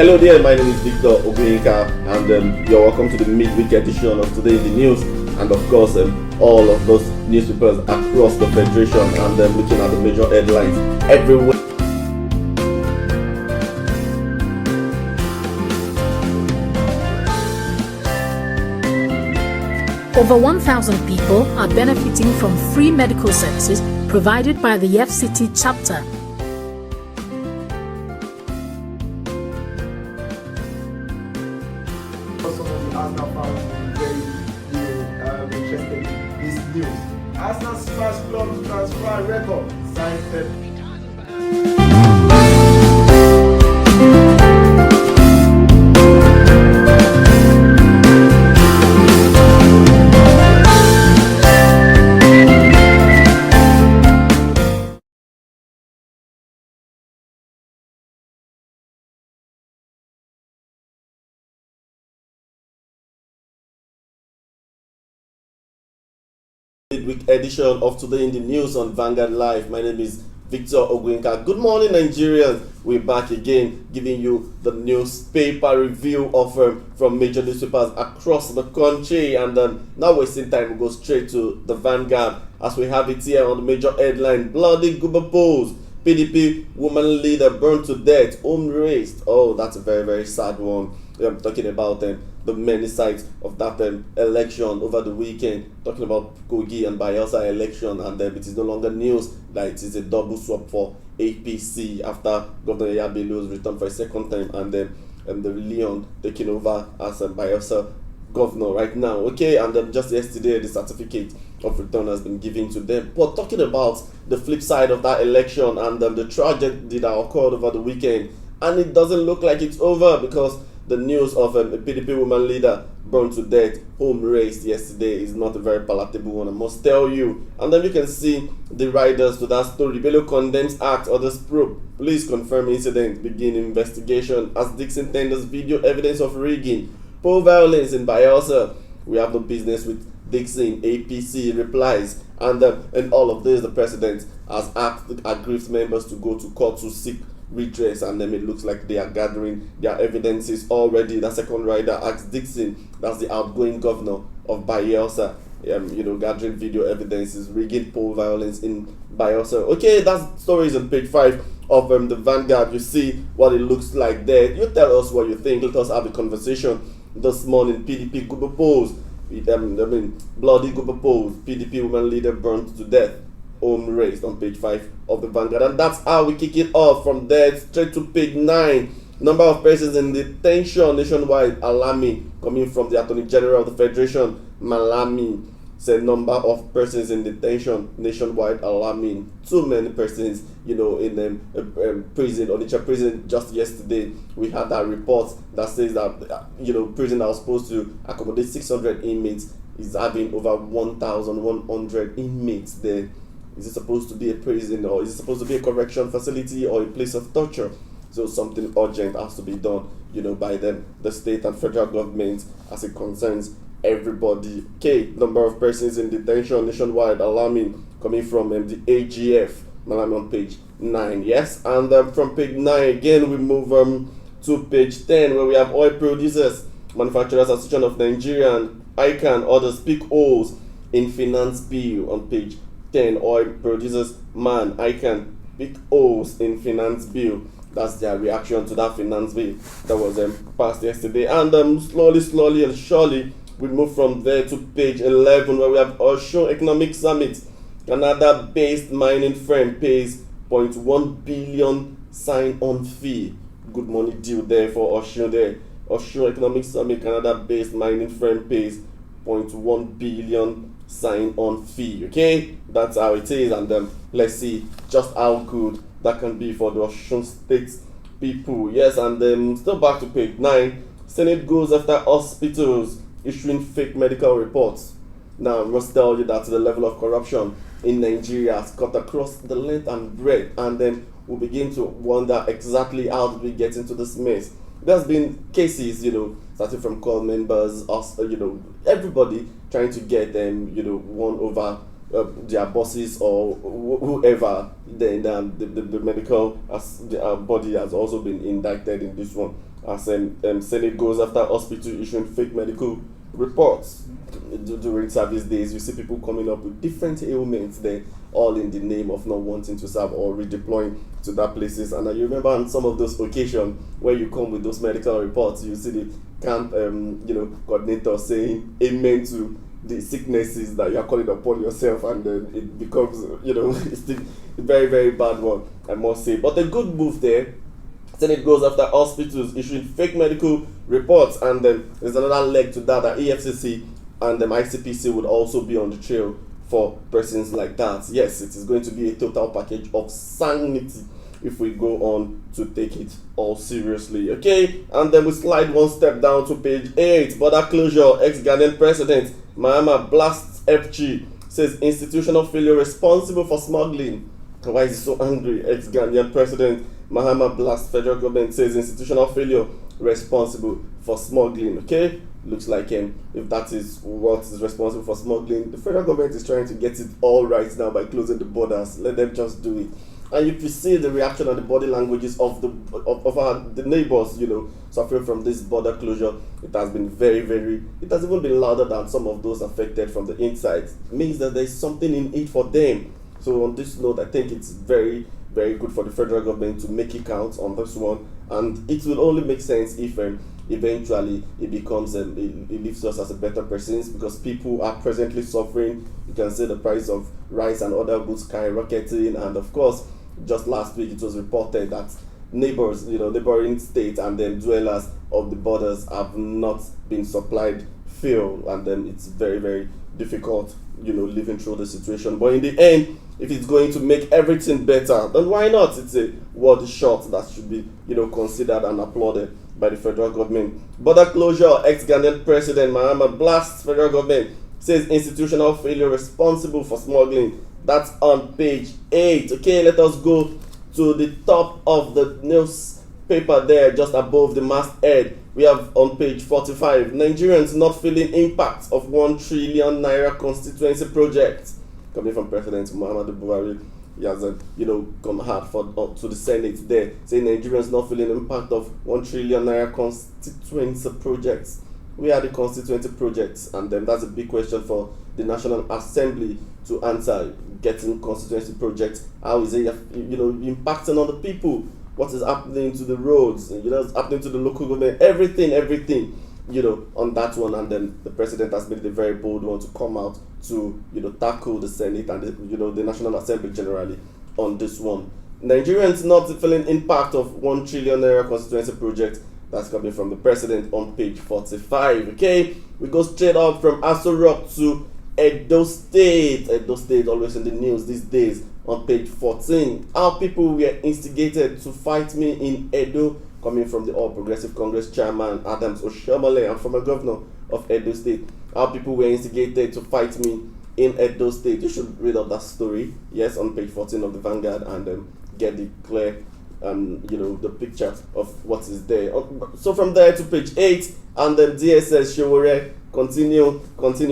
Hello there, my name is Victor Oguinka, and you're welcome to the midweek edition of Today in the News, and of course, all of those newspapers across the Federation, and looking at the major headlines everywhere. Over 1,000 people are benefiting from free medical services provided by the FCT chapter. Some of the Arsenal fans very interested in this news. Arsenal's first club transfer record signed Pep. Midweek edition of Today in the News on Vanguard Live. My name is Victor Oguinka. Good morning, Nigerians. We're back again, giving you the newspaper review of from major newspapers across the country. And now wasting time, we go straight to the Vanguard as we have it here on the major headline: Bloody Guber polls. PDP woman leader burned to death, home raised. Oh, that's a very, very sad one. I'm talking about the many sides of that election over the weekend, talking about Kogi and Bayelsa election, and it is no longer news that it is a double swap for APC after Governor Yaya Bello's return for a second time, and the Leon taking over as Bayelsa governor right now. Okay, and just yesterday the certificate of return has been given to them. But talking about the flip side of that election and the tragedy that occurred over the weekend, and it doesn't look like it's over because the news of a PDP woman leader burned to death, home raised yesterday, is not a very palatable one, I must tell you. And then you can see the riders to that story. Bello condemns act, others probe. Police confirm incident, begin investigation as Dixon tenders video evidence of rigging. Poll violence in Bayelsa. We have no business with Dixon. APC replies. And all of this, the president has asked aggrieved members to go to court to seek redress, and then it looks like they are gathering their evidences already. The second rider asks Dixon, that's the outgoing governor of Bayelsa, gathering video evidences, rigging poll violence in Bayelsa. Okay, that story is on page 5 of the Vanguard. You see what it looks like there. You tell us what you think. Let us have a conversation this morning. PDP Guber polls, bloody Guber polls. PDP woman leader burned to death, home raised, on page 5 of the Vanguard. And that's how we kick it off. From there straight to page 9. Number of persons in detention nationwide alarming, coming from the Attorney General of the Federation. Malami said number of persons in detention nationwide alarming. Too many persons, in prison, Onitsha prison. Just yesterday we had that report that says that prison that was supposed to accommodate 600 inmates is having over 1,100 inmates there. Is it supposed to be a prison, or is it supposed to be a correction facility, or a place of torture? So something urgent has to be done, by them, the state and federal government, as it concerns everybody. Okay, number of persons in detention nationwide alarming, coming from the AGF, Malami, on page 9. Yes, and from page 9 again we move to page 10, where we have Oil Producers Manufacturers Association of Nigeria and ICAN others pick holes in finance bill. On page 10, Oil Producers ICAN pick holes in finance bill. That's their reaction to that finance bill that was passed yesterday. And slowly and surely we move from there to page 11, where we have Osun Economic Summit. Canada-based mining firm pays 0.1 billion sign-on fee. Good money deal there for Osun there. Osun Economic Summit, Canada-based mining firm pays 0.1 billion sign-on fee. Okay, that's how it is, and let's see just how good that can be for the Osun State people. Yes, and still back to page 9. Senate goes after hospitals issuing fake medical reports. Now, I must tell you that the level of corruption in Nigeria has cut across the length and breadth, and then we'll begin to wonder exactly how did we get into this mess. There's been cases, starting from call members, us, everybody trying to get them, won over their bosses or whoever. Then the medical body has also been indicted in this one. as Senate goes after hospital issuing fake medical reports. During service days, you see people coming up with different ailments there, all in the name of not wanting to serve or redeploying to that places. And you remember on some of those occasions where you come with those medical reports, you see the camp coordinator saying amen to the sicknesses that you are calling upon yourself, and then it becomes it's the very, very bad one, I must say. But a good move there. Senate goes after hospitals issuing fake medical reports, and then there's another leg to that EFCC and the ICPC would also be on the trail for persons like that. Yes, it is going to be a total package of sanity if we go on to take it all seriously. Okay, and then we slide one step down to page 8. Border closure. Ex-Ghanaian president Mahama blasts FG, says institutional failure responsible for smuggling. Why is he so angry? Ex-Ghanaian president Mahama blasts federal government, says institutional failure responsible for smuggling. Okay, looks like if that is what is responsible for smuggling, the federal government is trying to get it all right now by closing the borders. Let them just do it. And if you see the reaction and the body languages of the neighbors, suffering from this border closure, it has been very, very, it has even been louder than some of those affected from the inside. It means that there is something in it for them. So on this note, I think it's very, very good for the federal government to make it count on this one, and it will only make sense if eventually it becomes it leaves us as a better person, because people are presently suffering. You can see the price of rice and other goods skyrocketing, and of course, just last week it was reported that neighbors, neighboring states and then dwellers of the borders have not been supplied fuel, and then it's very, very difficult, living through the situation. But in the end, if it's going to make everything better, then why not? It's a word shot that should be, considered and applauded by the federal government. Border closure. Ex-Ghanaian president Mahama blasts federal government, says institutional failure responsible for smuggling. That's on page 8. Okay, let us go to the top of the newspaper there, just above the masthead. We have on page 45, Nigerians not feeling impact of 1 trillion naira constituency project. Coming from President Muhammadu Buhari. He has come hard to the Senate there, saying Nigerians not feeling impact of 1 trillion naira constituency projects. Where are the constituency projects? And then that's a big question for the National Assembly to answer. Getting constituency projects, how is it impacting on the people? What is happening to the roads? What's happening to the local government? Everything, on that one. And then the president has made a very bold one to come out to, tackle the Senate and the National Assembly generally on this one. Nigerians not feeling impact of 1 trillion naira constituency project. That's coming from the president on page 45. Okay, we go straight up from Aso Rock to Edo State. Edo State always in the news these days on page 14. How people were instigated to fight me in Edo, coming from the All Progressive Congress chairman Adams Oshiomhole and former governor of Edo State. How people were instigated to fight me in Edo State. You should read up that story, yes, on page 14 of the Vanguard, and get the clear the picture of what is there. So from there to page 8, and then DSS Sowore continue,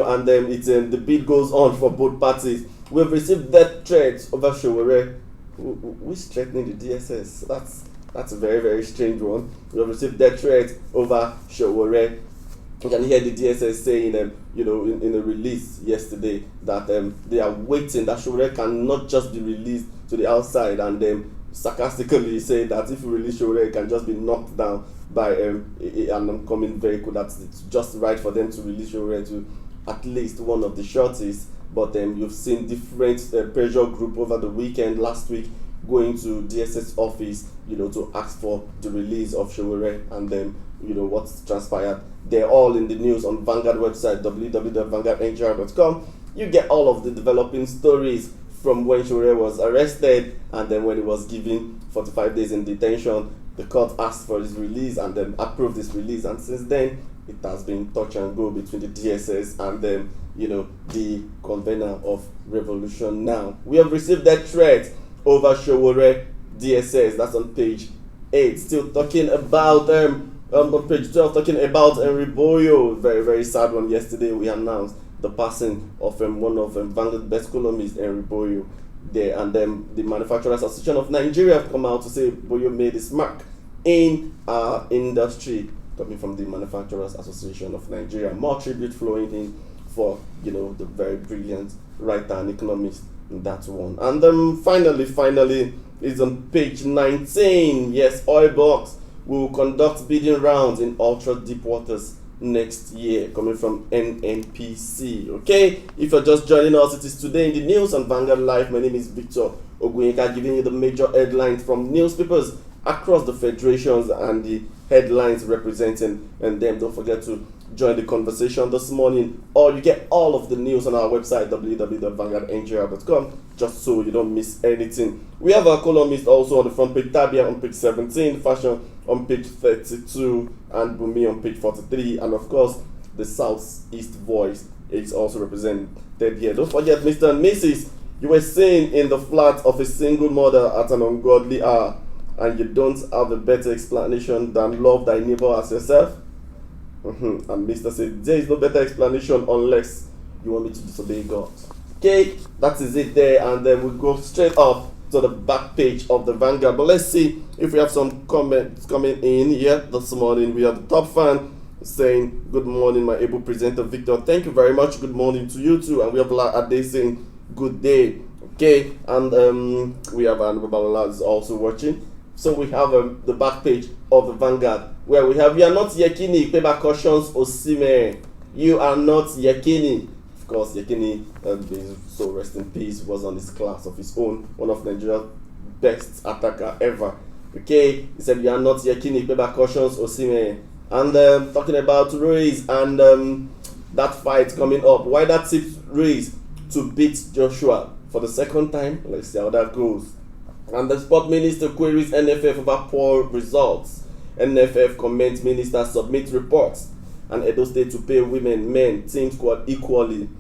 and then the bid goes on for both parties. We have received death threats over Sowore. Who's threatening the DSS? That's a very, very strange one. We have received death threats over Sowore. You can hear the DSS saying, in a release yesterday that they are waiting, that Sowore cannot just be released to the outside, and sarcastically say that if you release Sowore, it can just be knocked down by and I'm coming very cool. That's it's just right for them to release Sowore to at least one of the shorties. But you've seen different pressure group over the weekend, last week, going to DSS office, to ask for the release of Sowore, and then what's transpired. They're all in the news on Vanguard website, www.vanguardnhr.com. You get all of the developing stories from when Sowore was arrested, and then when he was given 45 days in detention. The court asked for his release and then approved his release, and since then it has been touch and go between the DSS and the convener of Revolution Now. We have received that threat over Sowore DSS. That's on page 8. Still talking about on page 12, talking about Henry Boyo. Very, very sad one. Yesterday we announced the passing of one of Vanguard's best columnists, Henry Boyo. There, and then the Manufacturers Association of Nigeria have come out to say Boyo made his mark in our industry, coming from the Manufacturers Association of Nigeria. More tribute flowing in for, the very brilliant writer and economist in that one. And finally, is on page 19. Yes, Oilbox will conduct bidding rounds in ultra deep waters next year, coming from NNPC. Okay, if you're just joining us, it is today in the news on Vanguard Live. My name is Victor Ogwinka, giving you the major headlines from newspapers across the federations and the headlines representing and them. Don't forget to join the conversation this morning, or you get all of the news on our website www.vanguardnigeria.com, just so you don't miss anything. We have our columnist also on the front page, Tabia on page 17, Fashion on page 32, and Bumi on page 43, and of course the Southeast Voice is also represented here. Don't forget, Mr. and Mrs., you were saying in the flat of a single mother at an ungodly hour, and you don't have a better explanation than love thy neighbor as yourself. And Mr. said, there is no better explanation unless you want me to disobey God. Okay, that is it there, and then we'll go straight up to the back page of the Vanguard. But let's see if we have some comments coming in here this morning. We have the top fan saying, good morning, my able presenter Victor. Thank you very much. Good morning to you too. And we have Ade saying, good day. Okay, and we have Babalola is also watching. So we have the back page of the Vanguard, where we have, you are not Yekini, Peba cautions Osimhen. You are not Yekini. Of course, Yekini, so rest in peace, was on his class of his own, one of Nigeria's best attacker ever. Okay, he said, you are not Yekini, Peba cautions Osimhen. And talking about Ruiz and that fight coming up, why that tips Ruiz to beat Joshua for the second time. Let's see how that goes. And the sport minister queries NFF over poor results. NFF comments minister submit reports. And Edo State to pay women, men, team squad equally.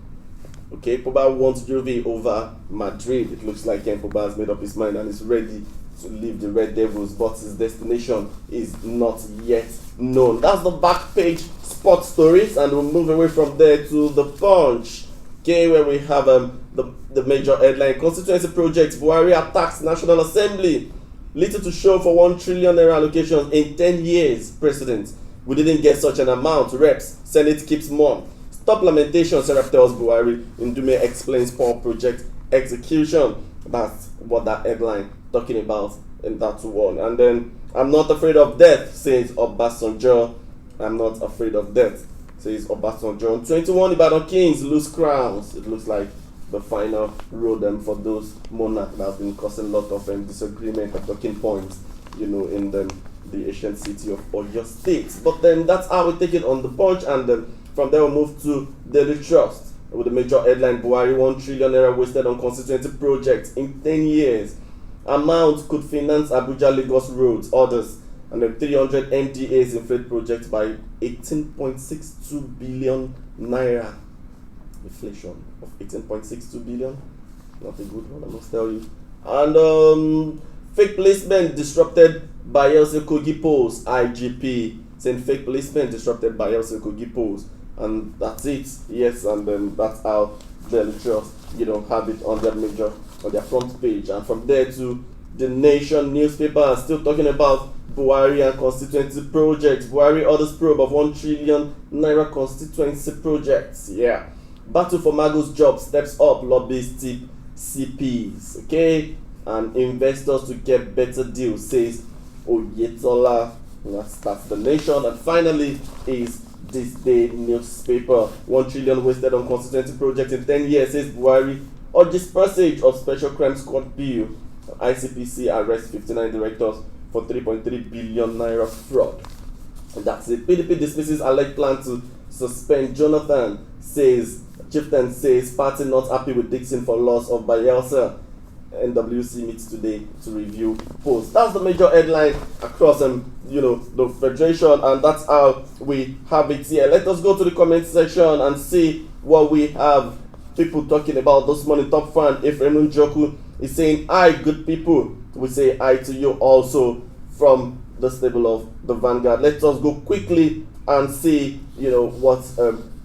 Okay, Pogba wants Juve over Madrid. It looks like Ken Pogba has made up his mind and is ready to leave the Red Devils, but his destination is not yet known. That's the back page sports stories, and we'll move away from there to the Punch. Okay, where we have the major headline: constituency projects, Buhari attacks National Assembly. Little to show for 1 trillion naira allocations in 10 years, President. We didn't get such an amount. Reps, Senate keeps mum. Stop lamentation, Serap tells Buhari. Ndume explains poor project execution. That's what that headline talking about in that one. And then, I'm not afraid of death, says Obasanjo. I'm not afraid of death, says Obasanjo. On 21, Ibadan Kings lose crowns. It looks like the final road for those monarchs that have been causing a lot of disagreement and talking points, in the ancient city of Oyo State. But then that's how we take it on the Punch, and then from there we'll move to Daily Trust with the major headline: Buhari 1 trillion naira wasted on constituency projects in 10 years. Amount could finance Abuja Lagos roads, others, and then 300 MDAs inflate projects by 18.62 billion naira. Inflation of 18.62 billion, not a good one, I must tell you. And fake placement disrupted by Bayelsa Kogi polls. IGP saying fake placement disrupted by Bayelsa Kogi polls, and that's it. Yes, and then that's how Daily Trust, have it on their front page. And from there to the Nation newspaper, still talking about Buhari and constituency projects. Buhari orders probe of 1 trillion naira constituency projects. Yeah. Battle for Mago's job steps up, lobbyists tip CPs. Okay, and investors to get better deals, says Oyetola. That's the Nation. And finally is This Day newspaper. 1 trillion wasted on constituency project in 10 years, says Buhari. Urges passage of special crime squad bill. ICPC arrests 59 directors for 3.3 billion naira fraud. And that's it. PDP dismisses alleged plan to suspend Jonathan, says Chieftain says party not happy with Dixon for loss of Bayelsa. NWC meets today to review post. That's the major headline across the federation, and that's how we have it here. Let us go to the comment section and see what we have people talking about this morning. Top fan Ephraim Njoku is saying, "Hi, good people." We say hi to you also from the stable of the Vanguard. Let us go quickly and see what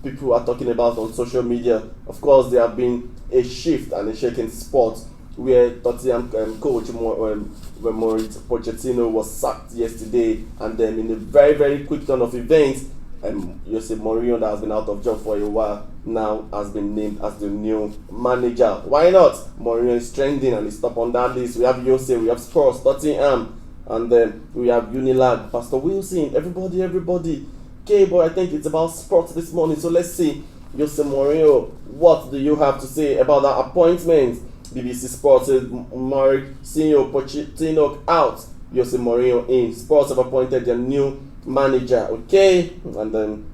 people are talking about on social media. Of course, there have been a shift and a shake in sports where Tottenham coach Mauricio Pochettino was sacked yesterday, and then in a very, very quick turn of events, Jose Mourinho, that has been out of job for a while, now has been named as the new manager. Why not? Mourinho is trending and he's top on that list. We have Jose, we have Spurs, Tottenham, and then we have Unilag, Pastor Wilson, everybody. Okay, but I think it's about sports this morning, so let's see. Jose Mourinho, what do you have to say about that appointment? BBC Sports says Mauricio Pochettino out, Jose Mourinho in. Sports have appointed their new manager, okay? And then,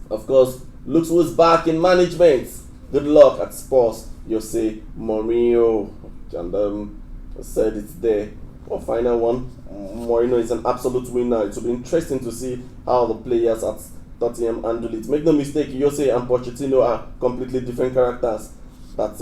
of course, looks who's back in management. Good luck at Sports, Jose Mourinho. And I said it's there. For final one, Mourinho is an absolute winner. It will be interesting to see how the players at Tottenham handle it. Make no mistake, Jose and Pochettino are completely different characters. That's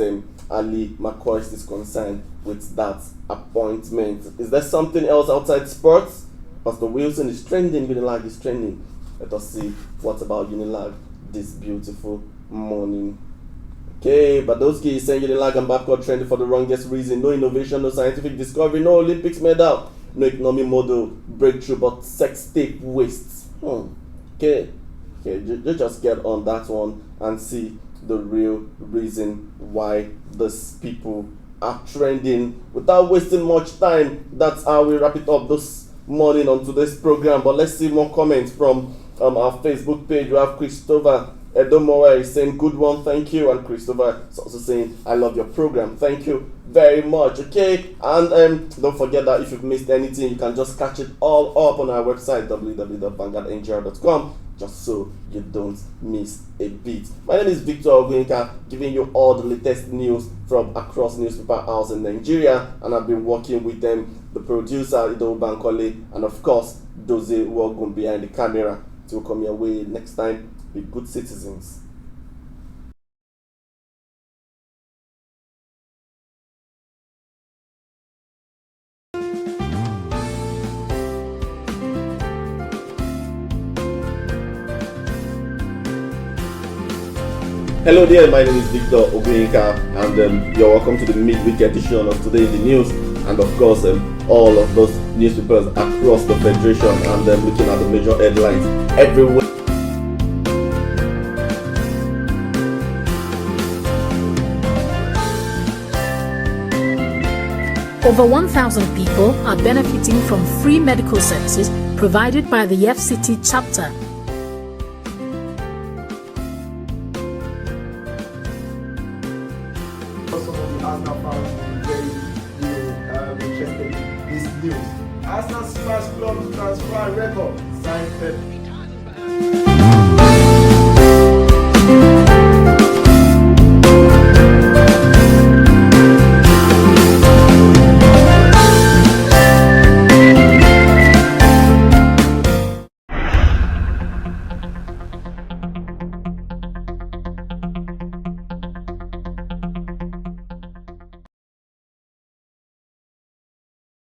Ali McCoy is concerned with that appointment. Is there something else outside sports? Pastor Wilson is trending, Unilag is trending. Let us see what about Unilag this beautiful morning. Okay, Badowski is saying Unilag and Babcock trending for the wrongest reason. No innovation, no scientific discovery, no Olympics medal, no economic model breakthrough, but sex tape waste. Okay, just get on that one and see the real reason why these people are trending. Without wasting much time, that's how we wrap it up this morning on today's program. But let's see more comments from our Facebook page. We have Christopher Edomowa is saying good one, thank you, and Christopher is also saying I love your program, thank you very much. Okay, and don't forget that if you've missed anything, you can just catch it all up on our website www.vanguardngr.com, just so you don't miss a beat. My name is Victor Oguinka, giving you all the latest news from across newspaper house in Nigeria, and I've been working with them, the producer Ido Bankole, and of course Doze Wogun behind the camera. To come your way next time. Be good citizens. Hello there, my name is Victor Oguinka, and you're welcome to the midweek edition of Today in the News, and of course all of those newspapers across the Federation, and looking at the major headlines everywhere. Over 1,000 people are benefiting from free medical services provided by the FCT chapter. Some of the Arsenal fans very interested in this news. Arsenal's first club transfer record signed Pep